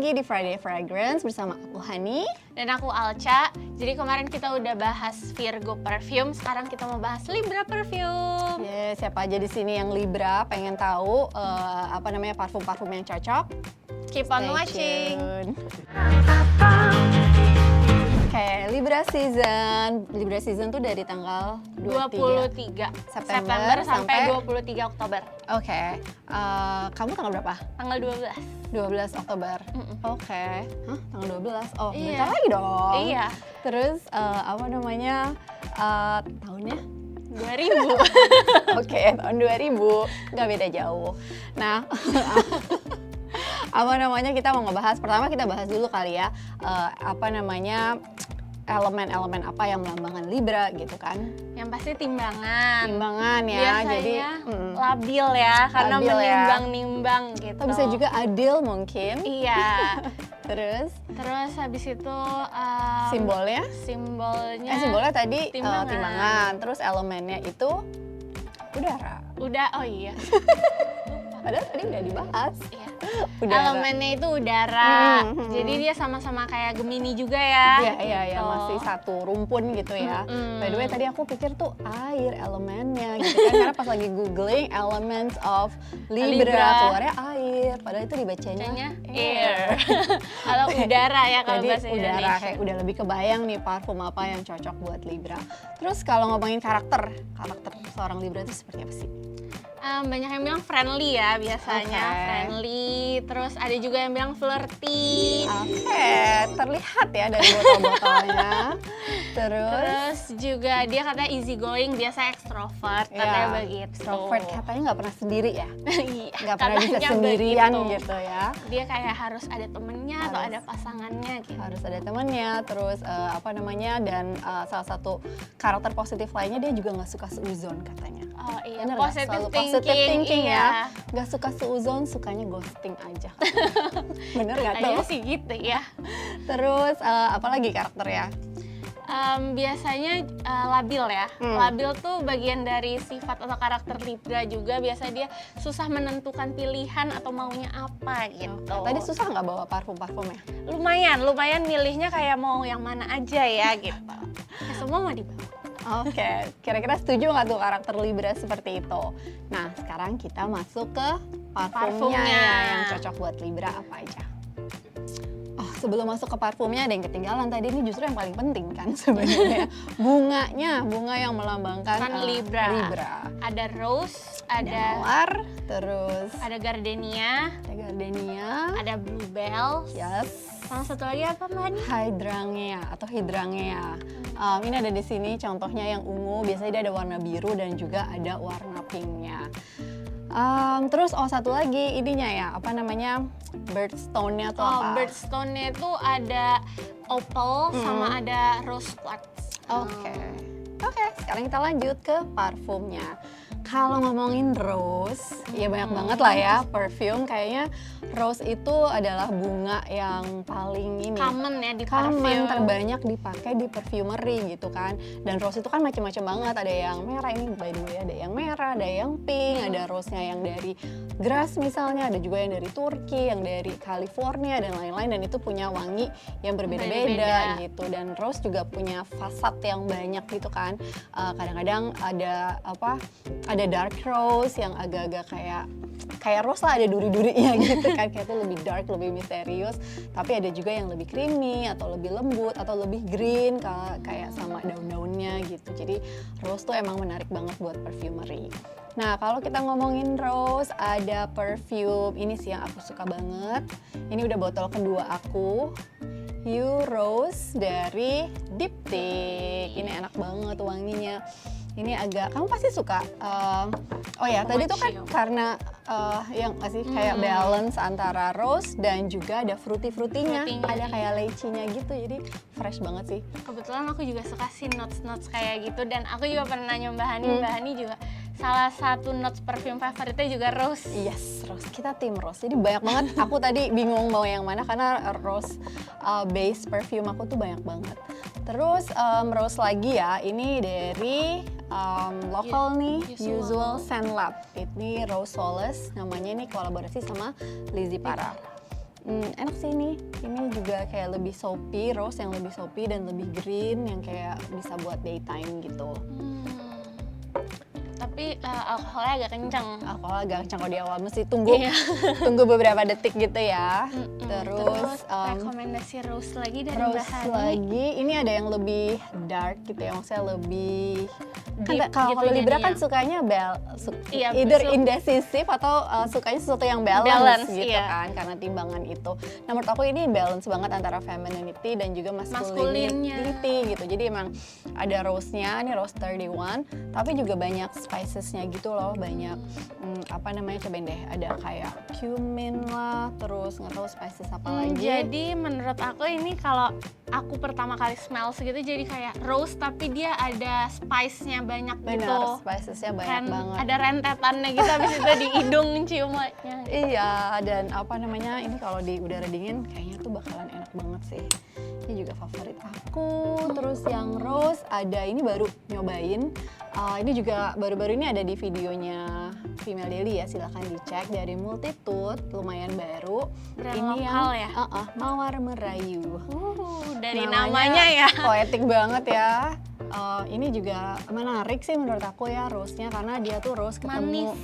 lagi di Friday Fragrance bersama aku Hani dan aku Alca. Jadi kemarin kita udah bahas Virgo perfume, sekarang kita mau bahas Libra perfume. Siapa aja di sini yang Libra pengen tahu parfum-parfum yang cocok? Keep on watching. Oke, Libra season tuh dari tanggal 23 September sampai 23 Oktober. Oke, kamu tanggal berapa? Tanggal 12 Oktober. Oke. Hah, tanggal 12? Oh, iya. bentar lagi dong. Iya. Terus tahunnya? 2000. Oke, tahun 2000. Nggak beda jauh. Nah, kita mau ngebahas, pertama kita bahas dulu kali ya, elemen-elemen apa yang melambangkan Libra gitu kan. Yang pasti timbangan Ya, biasanya jadi labil ya, karena labil menimbang-nimbang gitu. Atau bisa juga adil mungkin. Iya. Terus habis itu simbolnya tadi timbangan. Terus elemennya itu udara. Oh iya. Padahal tadi udah dibahas. Iya. Elemennya itu udara. Jadi dia sama-sama kayak Gemini juga ya. Iya, masih satu rumpun gitu ya. By the way tadi aku pikir tuh air elemennya gitu kan, karena pas lagi googling elements of Libra keluarnya air, padahal itu dibacanya air. Kalau udara ya kalau bahasa Indonesia. Udara, kayak udah lebih kebayang nih parfum apa yang cocok buat Libra. Terus kalau ngomongin karakter seorang Libra itu seperti apa sih? Banyak yang bilang friendly ya biasanya. Friendly, terus ada juga yang bilang flirty. Terlihat ya dari botol-botolnya. Terus juga dia katanya easy going, biasa extrovert, katanya begitu. Extrovert katanya nggak pernah sendiri ya? Iya, nggak pernah bisa sendirian begitu. Gitu ya. Dia kayak harus ada temennya atau ada pasangannya gitu. Harus ada temennya, terus dan salah satu karakter positif lainnya dia juga nggak suka seuzon katanya. Oh iya, Positive thinking ya. Gak suka seuzon, sukanya ghosting aja. Bener gak tuh? Kayaknya sih gitu ya. Terus apalagi karakter ya? Biasanya labil ya. Labil tuh bagian dari sifat atau karakter Libra juga. Biasa dia susah menentukan pilihan atau maunya apa gitu. Tadi susah nggak bawa parfum-parfumnya? Lumayan milihnya kayak mau yang mana aja ya gitu. Ya, semua mau dibawa. Oke, kira-kira setuju nggak tuh karakter Libra seperti itu? Nah, sekarang kita masuk ke parfumnya yang cocok buat Libra apa aja. Oh, sebelum masuk ke parfumnya ada yang ketinggalan tadi, ini justru yang paling penting kan sebenarnya. Bunga yang melambangkan kan Libra. Ada rose, ada mawar, terus ada gardenia, ada bluebell. Yes. Sama satu lagi apa Mbak Hani? Hydrangea. Ini ada di sini contohnya yang ungu, biasanya dia ada warna biru dan juga ada warna pinknya. Terus satu lagi ininya ya, birdstone-nya tuh apa? Birdstone-nya itu ada opal sama ada rose quartz. Oke, sekarang kita lanjut ke parfumnya. Kalau ngomongin rose, ya banyak banget lah ya perfume. Kayaknya rose itu adalah bunga yang paling common ya di parfum. Terbanyak dipakai di perfumery gitu kan. Dan rose itu kan macam-macam banget. Ada yang merah, ini by the way ada yang merah, ada yang pink, ada rose-nya yang dari Grasse misalnya, ada juga yang dari Turki, yang dari California dan lain-lain. Dan itu punya wangi yang berbeda-beda gitu. Dan rose juga punya fasad yang banyak gitu kan. Kadang-kadang ada dark rose yang agak-agak kayak rose lah, ada duri-durinya gitu kan, kayak itu lebih dark, lebih misterius. Tapi ada juga yang lebih creamy atau lebih lembut atau lebih green kayak sama daun-daunnya gitu. Jadi rose tuh emang menarik banget buat perfumery. Nah, kalau kita ngomongin rose, ada perfume ini sih yang aku suka banget. Ini udah botol kedua aku. Hue Rose dari Diptyque. Ini enak banget wanginya. Ini kamu pasti suka. Tadi tuh kan karena yang kayak balance antara rose dan juga ada fruity-fruitynya. Ada kayak lychee-nya gitu, jadi fresh banget sih. Kebetulan aku juga suka sih notes kayak gitu, dan aku juga pernah nyoba Mbak Hani juga salah satu notes perfume favoritnya juga rose. Yes, rose. Kita tim rose. Jadi banyak banget. Aku tadi bingung mau yang mana karena rose base perfume aku tuh banyak banget. Terus rose lagi ya, ini dari lokal nih, Usual Scent Lab. Ini Rose Solace, namanya ini kolaborasi sama Lizzie Para. Enak sih ini. Ini juga kayak lebih soapy, rose yang lebih soapy dan lebih green yang kayak bisa buat daytime gitu. Tapi alkoholnya agak kenceng. Alkohol agak kencang kalau di awal, mesti tunggu Iya. tunggu beberapa detik gitu ya. Terus rekomendasi rose lagi dari Rose bahannya. lagi, ini ada yang lebih dark gitu ya, maksudnya lebih Deep kalau gitu Libra kan jadinya. sukanya Iya, either betul. indecisif atau sukanya sesuatu yang balance Balance, gitu iya. kan, karena timbangan itu. Nah menurut aku ini balance banget antara femininity dan juga Masculinnya. masculinity gitu. Jadi emang ada rose-nya, ini rose 31, tapi juga banyak spicesnya gitu loh, banyak apa namanya, cobain deh, ada kayak cumin lah, terus nggak tahu spices apa lagi. Jadi menurut aku ini kalau aku pertama kali smell segitu jadi kayak rose tapi dia ada spice-nya banyak Bener, gitu. spicesnya banyak banget. Ada rentetannya gitu habis itu di hidung ciumnya. Iya, dan apa namanya, ini kalau di udara dingin kayaknya tuh bakalan enak banget sih. Ini juga favorit aku. Terus yang rose ada, ini baru nyobain. Ini juga baru-baru ini ada di videonya Female Daily ya, silahkan dicek, dari Multitude, lumayan baru. Brand ini lokal yang, ya? Mawar Merayu. Dari namanya ya. Poetik banget ya. Ini juga menarik sih menurut aku ya, rose-nya, karena dia tuh rose ketemu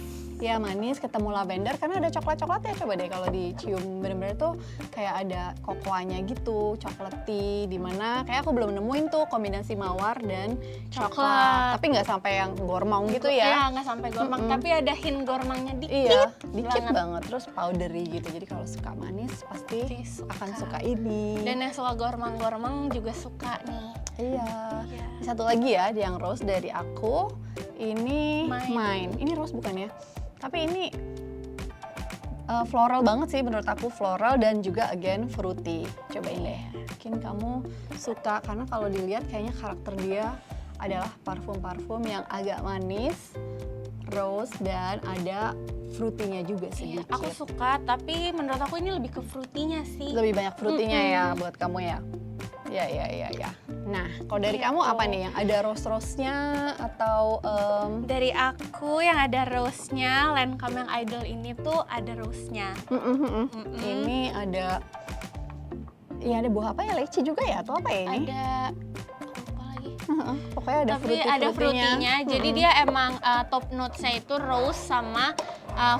ya manis, ketemu lavender, karena ada coklat-coklatnya. Coba deh kalau dicium bener-bener tuh kayak ada kokoanya gitu, chocolatey, dimana kayak aku belum nemuin tuh kombinasi mawar dan coklat. Tapi nggak sampai yang gormong gitu ya. Iya, nggak sampai gormang, tapi ada hint gormangnya dikit. Iya, dikit banget. Terus powdery gitu. Jadi kalau suka manis pasti akan suka ini. Dan yang suka gormang-gormang juga suka nih. Iya. Satu lagi ya, yang rose dari aku. Ini mine. Ini rose bukan ya? Tapi ini floral banget sih menurut aku, floral dan juga again fruity. Cobain deh. Mungkin kamu suka, karena kalau dilihat kayaknya karakter dia adalah parfum-parfum yang agak manis, rose, dan ada fruity-nya juga sedikit. Aku suka, tapi menurut aku ini lebih ke fruity-nya sih. Lebih banyak fruity-nya ya buat kamu ya. Ya. Nah, kalau dari kamu apa nih? Yang ada rose-rose-nya atau dari aku yang ada rose-nya, Lancome yang Idol ini tuh ada rose-nya. Ini ada, ya ada buah apa ya? Leci juga ya? Atau apa ya ini? Ada apa lagi? Pokoknya ada Tapi ada fruity-nya. Jadi dia emang top notes-nya itu rose sama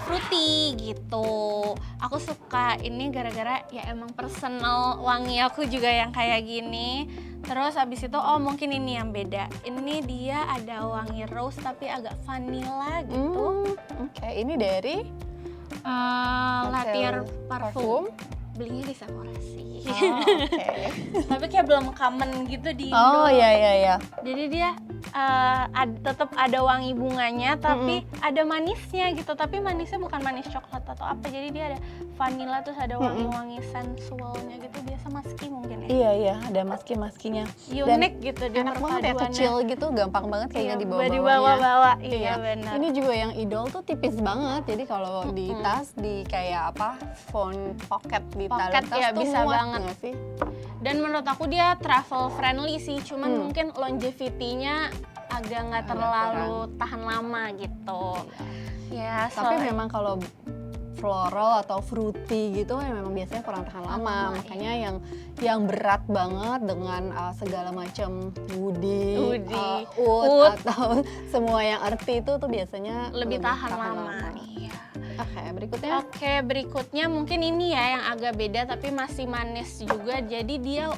fruity gitu. Aku suka ini gara-gara ya emang personal wangi aku juga yang kayak gini. Terus abis itu mungkin ini yang beda. Ini dia ada wangi rose tapi agak vanilla gitu. Oke, ini dari Latier Parfum. Belinya di Sephora sih. Oke. Tapi kayak belum common gitu di Oh Indo. iya. Jadi dia tetap ada wangi bunganya tapi ada manisnya gitu. Tapi manisnya bukan manis coklat atau apa. Jadi dia ada vanilla terus ada wangi-wangi sensualnya gitu. Biasa musky mungkin ya. Iya, ada maski-maskinya. Unik gitu dia Enak banget ya, perpaduannya. kecil gitu, gampang banget kayaknya dibawa-bawanya. Dibawa-bawa. Iya benar. Ini juga yang Idol tuh tipis banget. Jadi kalau di tas, di kayak apa, phone pocket di Pocket, tas ya, tuh bisa muat banget. nggak sih? Dan menurut aku dia travel friendly sih, cuman mungkin longevity-nya agak nggak terlalu tahan lama gitu. Ya, Tapi memang kalau floral atau fruity gitu memang biasanya kurang tahan lama. Makanya yang berat banget dengan segala macam woody, wood atau semua yang earthy itu tuh biasanya lebih tahan lama. Iya. Oke, berikutnya mungkin ini ya yang agak beda tapi masih manis juga. Jadi dia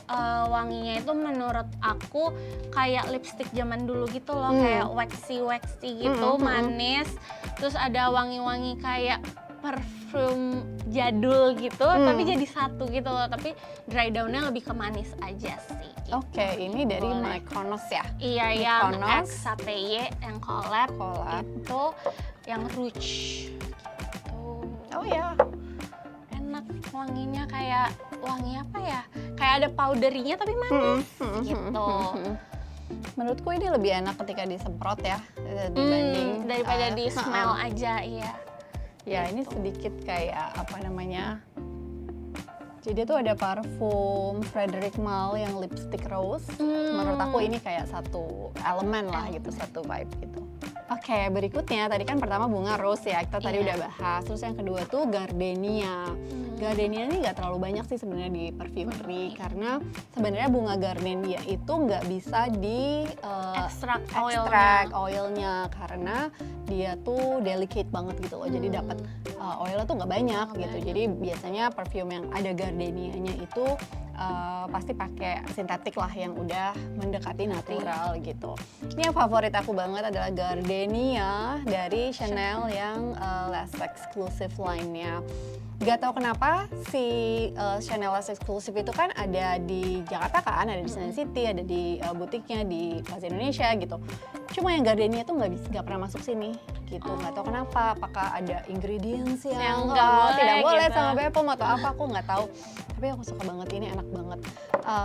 wanginya itu menurut aku kayak lipstick zaman dulu gitu loh, kayak waxy gitu, manis. Terus ada wangi-wangi kayak parfum jadul gitu, tapi jadi satu gitu loh. Tapi dry down-nya lebih ke manis aja sih. Gitu. Oke, ini dari Mykonos ya? Iya, yang X Sateye yang collab itu yang Rouge. Oh ya, enak wanginya, kayak wangi apa ya? Kayak ada powderinya tapi manis gitu. Menurutku ini lebih enak ketika disemprot ya dibanding daripada di smell aja, iya. Ya ini sedikit kayak apa namanya? Jadi tuh ada parfum Frederic Malle yang lipstick rose. Menurut aku ini kayak satu elemen lah gitu, satu vibe gitu. Oke, berikutnya tadi kan pertama bunga rose ya, kita tadi Iya. udah bahas. Terus yang kedua tuh gardenia. Gardenia ini nggak terlalu banyak sih sebenarnya di perfumery karena sebenarnya bunga gardenia itu nggak bisa di Ekstrak ekstrak oilnya karena dia tuh delicate banget gitu loh. Jadi dapat oilnya tuh nggak banyak Nggak gitu. banyak. Jadi biasanya perfume yang ada gardenianya itu pasti pakai sintetik lah yang udah mendekati natural gitu. Ini yang favorit aku banget adalah gardenia dari Chanel yang less exclusive line-nya. Gak tau kenapa si Chanel Less Exclusive itu kan ada di Jakarta kan, ada di Senayan City, ada di butiknya di Plaza Indonesia gitu. Cuma yang gardenia tuh nggak pernah masuk sini gitu. Nggak tahu kenapa, apakah ada ingredients yang nggak boleh tidak boleh gitu. sama Bepom atau apa, aku nggak tahu. Tapi aku suka banget, ini enak banget.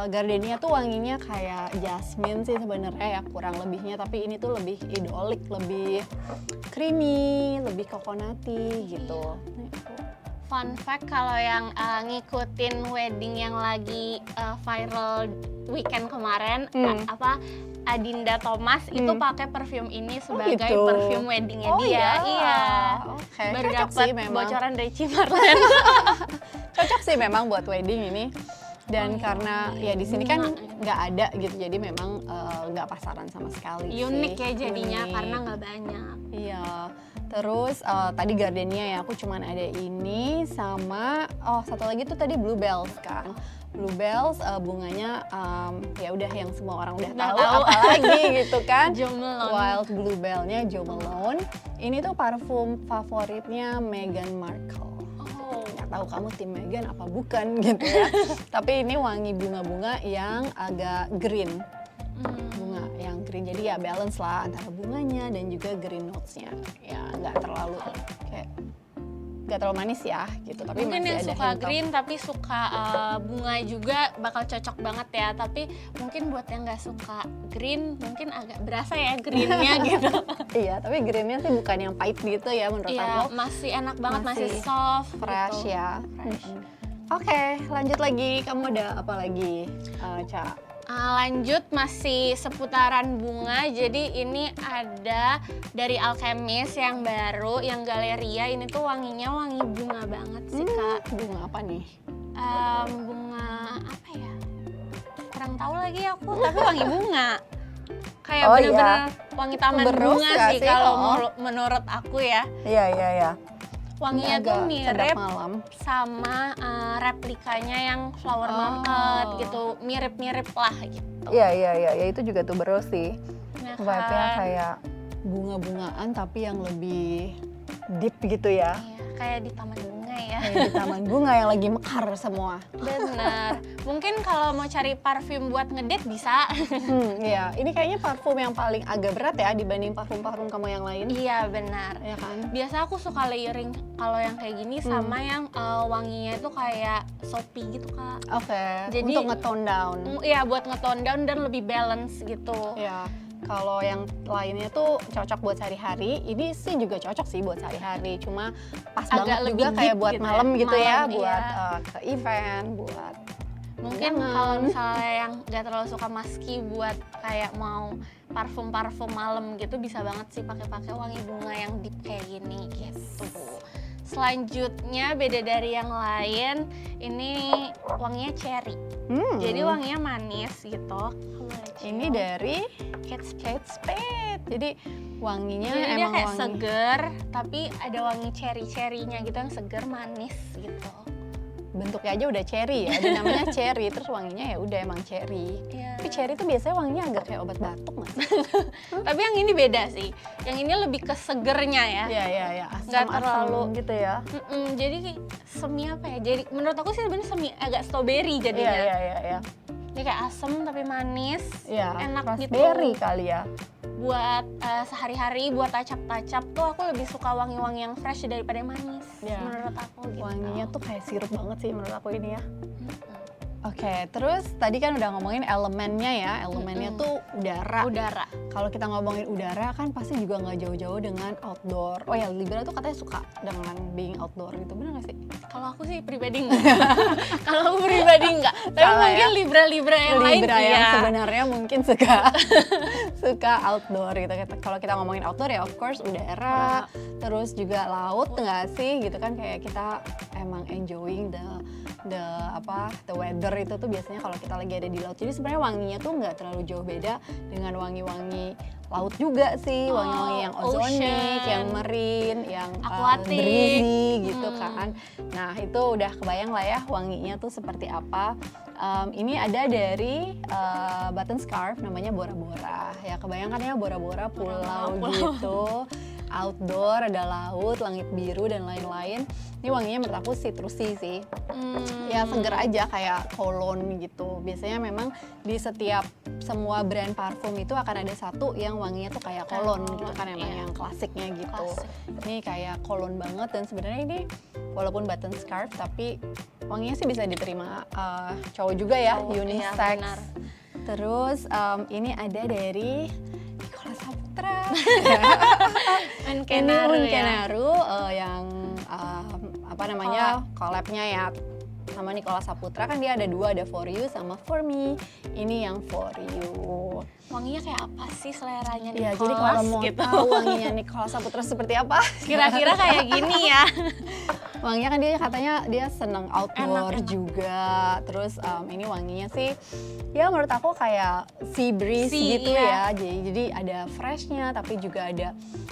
Gardenia tuh wanginya kayak jasmine sih sebenarnya ya, kurang lebihnya, tapi ini tuh lebih idolik, lebih creamy, lebih coconutty gitu. Fun fact, kalau yang ngikutin wedding yang lagi viral weekend kemarin, Adinda Thomas itu pakai perfume ini sebagai gitu. perfume weddingnya dia. Iya. Oke, Baru cocok dapat sih memang. bocoran dari Cimarlen. Cocok sih memang buat wedding ini. Dan karena ya di sini kan nggak ada gitu, jadi memang nggak pasaran sama sekali. Unik sih. ya jadinya Unik. karena nggak banyak. Iya. Terus tadi gardenia ya, aku cuman ada ini sama satu lagi tuh tadi bluebells kan. Bluebells bunganya ya udah yang semua orang udah tahu, apalagi gitu kan. Jo Malone. Wild Bluebell-nya Jo Malone. Ini tuh parfum favoritnya Meghan Markle. Oh. Nggak tahu kamu tim Meghan apa bukan gitu ya. Tapi ini wangi bunga-bunga yang agak green. Bunga yang green, jadi ya balance lah antara bunganya dan juga green notes-nya. Ya nggak terlalu manis ya gitu, tapi Mungkin masih yang ada suka hint of- green tapi suka bunga juga bakal cocok banget ya. Tapi mungkin buat yang nggak suka green mungkin agak berasa ya greennya gitu. Iya, tapi greennya sih bukan yang pahit gitu ya menurut Iya, aku. masih enak banget, masih Masih soft, Fresh gitu. ya. Fresh. Oke, lanjut lagi. Kamu ada apa lagi, Ca? Lanjut masih seputaran bunga, jadi ini ada dari Alchemist yang baru, yang Galeria. Ini tuh wanginya wangi bunga banget sih Kak. Bunga apa nih? Bunga apa ya? Kurang tahu lagi aku, tapi wangi bunga. Kayak Oh, bener-bener iya. wangi taman Berus bunga nggak sih sih? kalau Oh. menurut aku ya. Iya. Wanginya Ini tuh agak mirip sedap malam. sama replikanya yang Flower Oh. Market gitu, mirip-mirip lah gitu. Iya, ya itu juga tuh berus sih. Nah, Vibe-nya kan? kayak bunga-bungaan tapi yang lebih deep gitu ya. Iya, kayak di taman bunga ya. Kayak di taman bunga yang lagi mekar semua. Bener. Mungkin kalau mau cari parfum buat ngedate bisa. Iya, ini kayaknya parfum yang paling agak berat ya dibanding parfum-parfum kamu yang lain. Iya benar. Ya kan? Biasa aku suka layering kalau yang kayak gini sama yang wanginya itu kayak soapy gitu Kak. Oke, Jadi- untuk nge-tone down. Iya buat nge-tone down dan lebih balance gitu. Ya, kalau yang lainnya tuh cocok buat sehari-hari, ini sih juga cocok sih buat sehari-hari. Cuma pas Agak banget lebih juga kayak deep buat gitu ya. malam gitu ya, Malam, buat iya. ke event, buat Mungkin jangan. kalau misalnya yang gak terlalu suka musky buat kayak mau parfum-parfum malam gitu bisa banget sih pakai wangi bunga yang deep kayak gini gitu. Selanjutnya beda dari yang lain, ini wanginya cherry. Jadi wanginya manis gitu. Ini dari Kate Spade. Kate Spade. Jadi wanginya Jadi dia emang kayak wangi. seger, tapi ada wangi cherry-cherrynya gitu yang seger manis gitu. Bentuknya aja udah cherry ya, dia namanya cherry, terus wanginya ya udah emang cherry. Iya. Tapi cherry tuh biasanya wanginya agak kayak obat batuk nggak sih? Tapi yang ini beda sih. Yang ini lebih ke segernya ya. Iya, Nggak asam-asam terlalu gitu ya. Jadi semi apa ya? Jadi menurut aku sih sebenarnya semi agak strawberry jadinya. Iya. Ini kayak asem tapi manis. Iya, Enak gitu. raspberry kali ya. Buat sehari-hari, buat tacap-tacap tuh aku lebih suka wangi-wangi yang fresh daripada yang manis. Iya. Menurut aku gitu. Wanginya tuh kayak sirup banget sih menurut aku ini ya. Oke, terus tadi kan udah ngomongin elemennya ya, elemennya tuh udara. Udara. Kalau kita ngomongin udara kan pasti juga nggak jauh-jauh dengan outdoor. Oh ya, Libra tuh katanya suka dengan being outdoor gitu, bener nggak sih? Kalau aku sih pribadi enggak. Kalau aku pribadi enggak. Tapi Salah mungkin ya? Libra yang lain Libra yang iya. sebenarnya mungkin suka suka outdoor gitu. Kalau kita ngomongin outdoor ya of course udara, terus juga laut nggak sih gitu kan, kayak kita emang enjoying the weather itu tuh biasanya kalau kita lagi ada di laut. Jadi sebenarnya wanginya tuh nggak terlalu jauh beda dengan wangi-wangi laut juga sih, wangi-wangi yang ozonic, ocean. yang marine, yang Aquatic. breezy gitu kan. Nah itu udah kebayang lah ya wanginya tuh seperti apa. Ini ada dari button scarf namanya Bora Bora. Ya kebayang kan ya Bora Bora pulau gitu. Outdoor, ada laut, langit biru dan lain-lain. Ini wanginya menurut aku citrusy sih. Ya seger aja kayak cologne gitu. Biasanya memang di setiap semua brand parfum itu akan ada satu yang wanginya tuh kayak cologne gitu kan, emang yang klasiknya gitu. Klasik. Ini kayak cologne banget dan sebenarnya ini walaupun button scarf tapi wanginya sih bisa diterima cowok juga ya, Cowok, iya, unisex. benar. Terus ini ada dari Nicola Saputra. Unkenaru Ini ya. Unkenaru yang apa namanya collab-nya ya sama Nicola Saputra, kan dia ada dua, ada For You sama For Me. Ini yang For You. Wanginya kayak apa sih seleranya Ya, Nicholas jadi kalau mau gitu. tahu wanginya Nicola Saputra seperti apa, Kira-kira kayak gini ya. wanginya kan dia katanya dia seneng outdoor Enak. juga. Terus ini wanginya sih ya menurut aku kayak sea breeze Sea, gitu iya. ya. Jadi ada freshnya tapi juga ada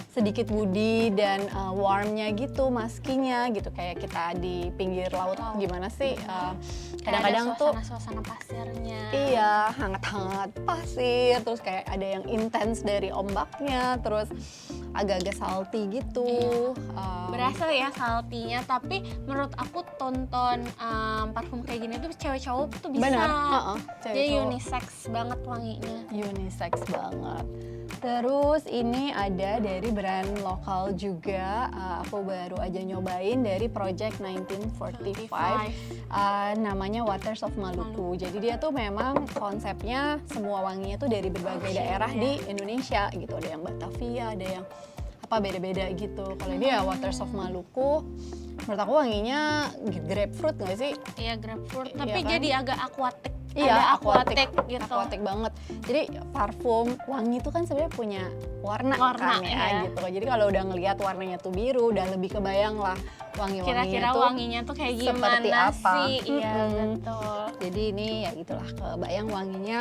sedikit woody dan warmnya gitu, maskinya gitu, kayak kita di pinggir laut gimana sih kadang-kadang tuh suasana pasirnya. iya hangat-hangat pasir, terus kayak ada yang intens dari ombaknya, terus agak-agak salty gitu. Berasa ya saltinya, tapi menurut aku tonton parfum kayak gini tuh cewek cowok tuh bisa. Benar, cewek Jadi cowok. unisex banget wanginya. Unisex banget. Terus ini ada dari brand lokal juga, aku baru aja nyobain dari Project 1945, namanya Waters of Maluku. Jadi dia tuh memang konsepnya semua wanginya tuh dari berbagai daerah di Indonesia gitu. Ada yang Batavia, ada yang apa beda-beda gitu. Kalau dia Waters of Maluku, menurut aku wanginya grapefruit nggak sih? Iya grapefruit, Iya tapi kan? jadi agak aquatic. Iya, Ada aquatic gitu. aquatic banget. Jadi parfum wangi itu kan sebenarnya punya warna kan ya iya. gitu. Jadi kalau udah ngelihat warnanya tuh biru, udah lebih kebayang lah wangi-wanginya Kira-kira tuh wanginya tuh kayak gimana seperti apa. sih? Iya Mm-mm. betul. Jadi ini ya gitulah, kebayang wanginya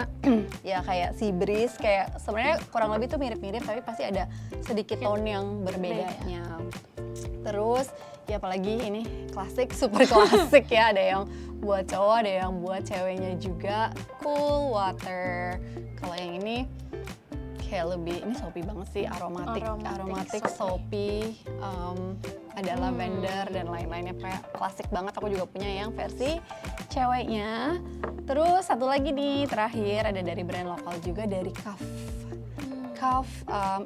ya kayak sea breeze, kayak sebenarnya kurang lebih tuh mirip-mirip tapi pasti ada sedikit tone yang berbedanya. Terus ya apalagi ini klasik, super klasik ya, ada yang buat cowok, ada yang buat ceweknya juga. Cool Water. Kalau yang ini kayak lebih, ini soapy banget sih, aromatic soapy, ada lavender dan lain-lainnya, kayak klasik banget. Aku juga punya yang versi ceweknya. Terus satu lagi nih terakhir ada dari brand lokal juga, dari Cuff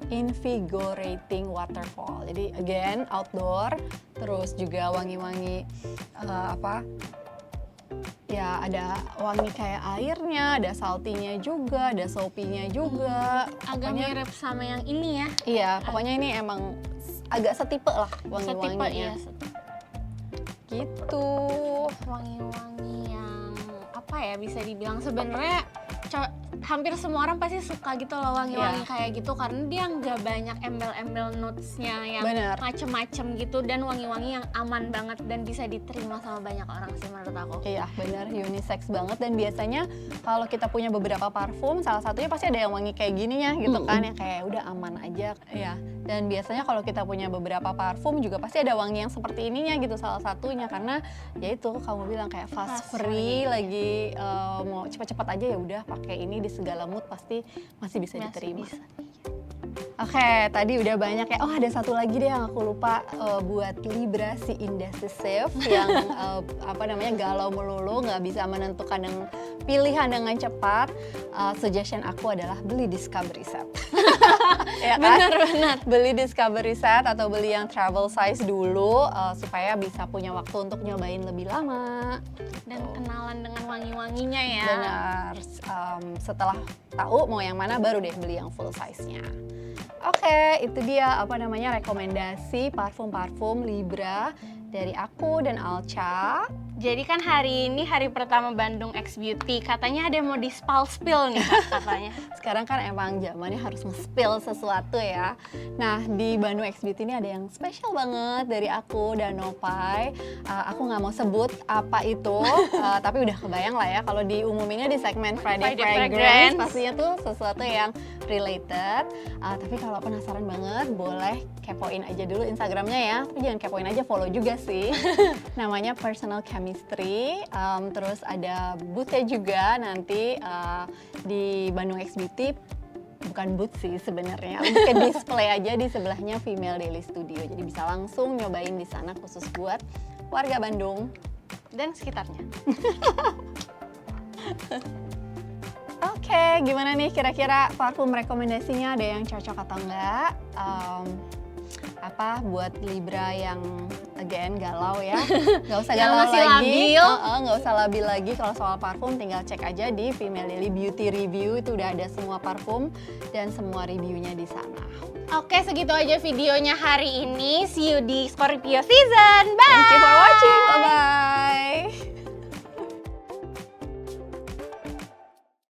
Invigorating Waterfall. Jadi again outdoor, terus juga wangi-wangi ya ada wangi kayak airnya, ada saltinya juga, ada soapy-nya juga. Agak Pokoknya- mirip sama yang ini ya. Iya, pokoknya ini emang agak setipe lah Setipe wangi-wanginya. iya, Gitu. wangi-wangi yang apa ya, bisa dibilang sebenarnya hampir semua orang pasti suka gitu loh wangi-wangi Iya. kayak gitu, karena dia nggak banyak embel-embel notes-nya yang Bener. macem-macem gitu, dan wangi-wangi yang aman banget dan bisa diterima sama banyak orang sih menurut aku. Iya, benar, unisex banget. Dan biasanya kalau kita punya beberapa parfum, salah satunya pasti ada yang wangi kayak gininya gitu kan, yang kayak udah aman aja ya. Dan biasanya kalau kita punya beberapa parfum juga pasti ada wangi yang seperti ininya gitu, salah satunya, karena ya itu kamu bilang kayak fast free, lagi mau cepat-cepat aja ya udah pakai ini di segala mood pasti masih bisa diterima. Oke, tadi udah banyak ya. Oh, ada satu lagi deh yang aku lupa, buat Libra si indecisive yang apa namanya, galau melulu, nggak bisa menentukan pilihan dengan cepat. Suggestion aku adalah beli discovery set. Ya kan? Benar-benar. Beli discovery set atau beli yang travel size dulu, supaya bisa punya waktu untuk nyobain lebih lama. Dan kenalan dengan wangi-wanginya ya. Benar. Setelah tahu mau yang mana, baru deh beli yang full size-nya. Oke, itu dia apa namanya, rekomendasi parfum-parfum Libra dari aku dan Alcha. Jadi kan hari ini hari pertama Bandung X Beauty, katanya ada yang mau di-spill nih Kak, katanya. Sekarang kan emang zamannya harus nge-spill sesuatu ya. Nah, di Bandung X Beauty ini ada yang spesial banget dari aku dan Nopai. Aku nggak mau sebut apa itu, tapi udah kebayang lah ya kalau diumuminnya di segmen Friday Fragrance, pastinya tuh sesuatu yang related. Tapi kalau penasaran banget, boleh kepoin aja dulu Instagramnya ya. Tapi jangan kepoin aja, follow juga sih. Namanya Personal Chemistry. Terus ada booth-nya juga nanti di Bandung X Beauty. Bukan booth sih sebenarnya, lebih ke display aja di sebelahnya Female Daily Studio. Jadi bisa langsung nyobain di sana khusus buat warga Bandung Dan sekitarnya. Oke, gimana nih kira-kira parfum rekomendasinya, ada yang cocok atau enggak? Apa buat Libra yang again galau ya, nggak usah Yang galau masih lagi, labil. nggak usah labil lagi kalau soal parfum, tinggal cek aja di Female Daily Beauty Review, itu udah ada semua parfum dan semua reviewnya di sana. Oke, segitu aja videonya hari ini. See you di Scorpio Season. Bye! Thank you for watching, bye-bye!